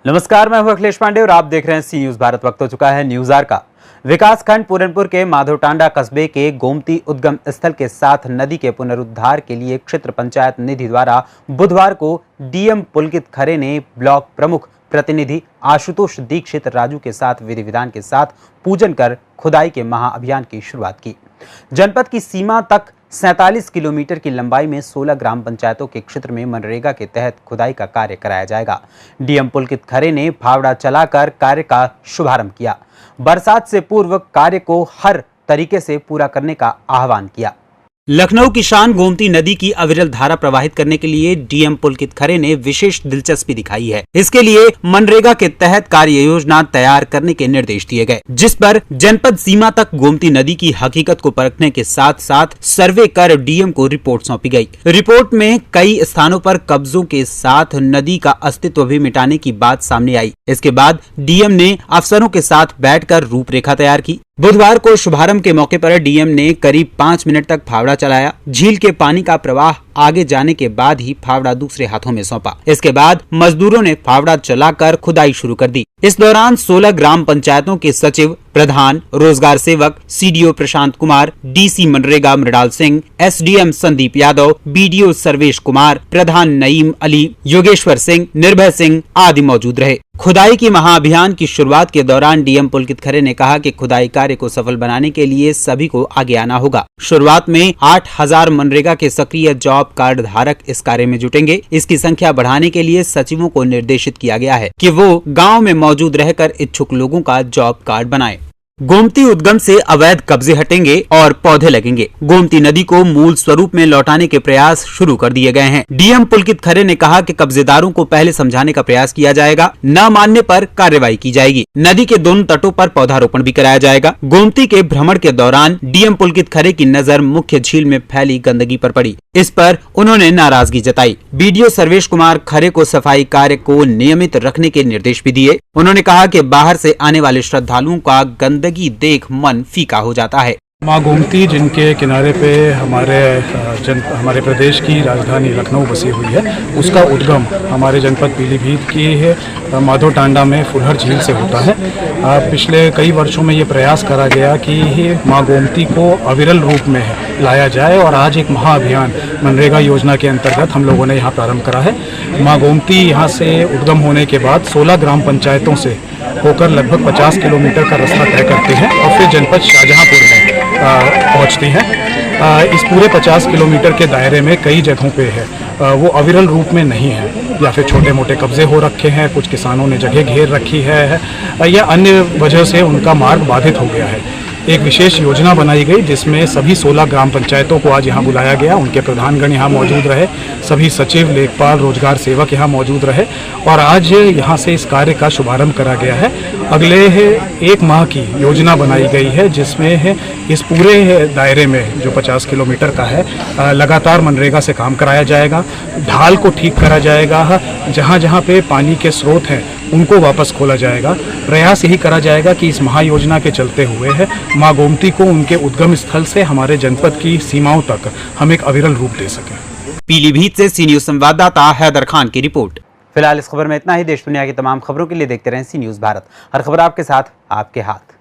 नमस्कार, मैं हूं अखिलेश पांडे और आप देख रहे हैं सी न्यूज भारत। वक्त हो चुका है न्यूज आवर का। विकासखंड पूरनपुर के माधोटांडा कस्बे के गोमती उद्गम स्थल के साथ नदी के पुनरुद्धार के लिए क्षेत्र पंचायत निधि द्वारा बुधवार को डीएम पुलकित खरे ने ब्लॉक प्रमुख प्रतिनिधि आशुतोष दीक्षित राजू के साथ विधि विधान के साथ पूजन कर खुदाई के महाअभियान की शुरुआत की। जनपद की सीमा तक 47 किलोमीटर की लंबाई में 16 ग्राम पंचायतों के क्षेत्र में मनरेगा के तहत खुदाई का कार्य कराया जाएगा। डीएम पुलकित खरे ने फावड़ा चलाकर कार्य का शुभारंभ किया। बरसात से पूर्व कार्य को हर तरीके से पूरा करने का आह्वान किया। लखनऊ की शान गोमती नदी की अविरल धारा प्रवाहित करने के लिए डीएम पुलकित खरे ने विशेष दिलचस्पी दिखाई है। इसके लिए मनरेगा के तहत कार्य योजना तैयार करने के निर्देश दिए गए, जिस पर जनपद सीमा तक गोमती नदी की हकीकत को परखने के साथ साथ सर्वे कर डीएम को रिपोर्ट सौंपी गई। रिपोर्ट में कई स्थानों पर कब्जों के साथ नदी का अस्तित्व भी मिटाने की बात सामने आई। इसके बाद डीएम ने अफसरों के साथ बैठकर रूपरेखा तैयार की। बुधवार को शुभारंभ के मौके पर डीएम ने करीब 5 मिनट तक फावड़ा चलाया। झील के पानी का प्रवाह आगे जाने के बाद ही फावड़ा दूसरे हाथों में सौंपा। इसके बाद मजदूरों ने फावड़ा चलाकर खुदाई शुरू कर दी। इस दौरान 16 ग्राम पंचायतों के सचिव, प्रधान, रोजगार सेवक, CDO Prashant Kumar, DC MNREGA Mrinal Singh, SDM Sandeep Yadav, BDO Sarvesh Kumar, प्रधान नईम अली, योगेश्वर सिंह, निर्भय सिंह आदि मौजूद रहे। खुदाई की महाअभियान की शुरुआत के दौरान डीएम पुलकित खरे ने कहा कि खुदाई कार्य को सफल बनाने के लिए सभी को आगे आना होगा। शुरुआत में 8000 मनरेगा के सक्रिय जॉब कार्ड धारक इस कार्य में जुटेंगे। इसकी संख्या बढ़ाने के लिए सचिवों को निर्देशित किया गया है कि वो गांव में मौजूद रहकर इच्छुक लोगों का जॉब कार्ड बनाएं। गोमती उद्गम से अवैध कब्जे हटेंगे और पौधे लगेंगे। गोमती नदी को मूल स्वरूप में लौटाने के प्रयास शुरू कर दिए गए हैं। डीएम पुलकित खरे ने कहा कि कब्जेदारों को पहले समझाने का प्रयास किया जाएगा, न मानने पर कार्रवाई की जाएगी। नदी के दोनों तटों पर पौधारोपण भी कराया जाएगा। गोमती के भ्रमण के दौरान डीएम पुलकित खरे की नजर मुख्य झील में फैली गंदगी पर पड़ी। इस पर उन्होंने नाराजगी जताई। बीडीओ सर्वेश कुमार खरे को सफाई कार्य को नियमित रखने के निर्देश भी दिए। उन्होंने कहा कि बाहर से आने वाले श्रद्धालुओं का गंदगी देख मन फीका हो जाता है। माँ गोमती जिनके किनारे पे हमारे प्रदेश की राजधानी लखनऊ बसी हुई है, उसका उद्गम हमारे जनपद पीलीभीत की है माधोटांडा में फुलहर झील से होता है। पिछले कई वर्षों में ये प्रयास करा गया कि माँ गोमती को अविरल रूप में लाया जाए और आज एक महाअभियान मनरेगा योजना के अंतर्गत हम लोगों ने यहाँ प्रारंभ करा है। माँ गोमती यहाँ से उद्गम होने के बाद 16 ग्राम पंचायतों से होकर लगभग 50 किलोमीटर का रास्ता तय करते हैं और फिर जनपद शाहजहांपुर में पहुंचती हैं। इस पूरे 50 किलोमीटर के दायरे में कई जगहों पे है वो अविरल रूप में नहीं है, या फिर छोटे मोटे कब्जे हो रखे हैं, कुछ किसानों ने जगह घेर रखी है या अन्य वजह से उनका मार्ग बाधित हो गया है। एक विशेष योजना बनाई गई जिसमें सभी 16 ग्राम पंचायतों को आज यहाँ बुलाया गया। उनके प्रधानगण यहाँ मौजूद रहे, सभी सचिव, लेखपाल, रोजगार सेवक यहाँ मौजूद रहे और आज यहाँ से इस कार्य का शुभारंभ करा गया है। अगले 1 माह की योजना बनाई गई है जिसमें इस पूरे दायरे में जो 50 किलोमीटर का है लगातार मनरेगा से काम कराया जाएगा। ढाल को ठीक करा जाएगा, जहाँ जहाँ पे पानी के स्रोत हैं उनको वापस खोला जाएगा। प्रयास यही करा जाएगा कि इस महायोजना के चलते हुए है माँ गोमती को उनके उद्गम स्थल से हमारे जनपद की सीमाओं तक हम एक अविरल रूप दे सकें। पीलीभीत से सी न्यूज संवाददाता हैदर खान की रिपोर्ट। फिलहाल इस खबर में इतना ही। देश दुनिया की तमाम खबरों के लिए देखते रहें सी न्यूज भारत। हर खबर आपके साथ, आपके हाथ।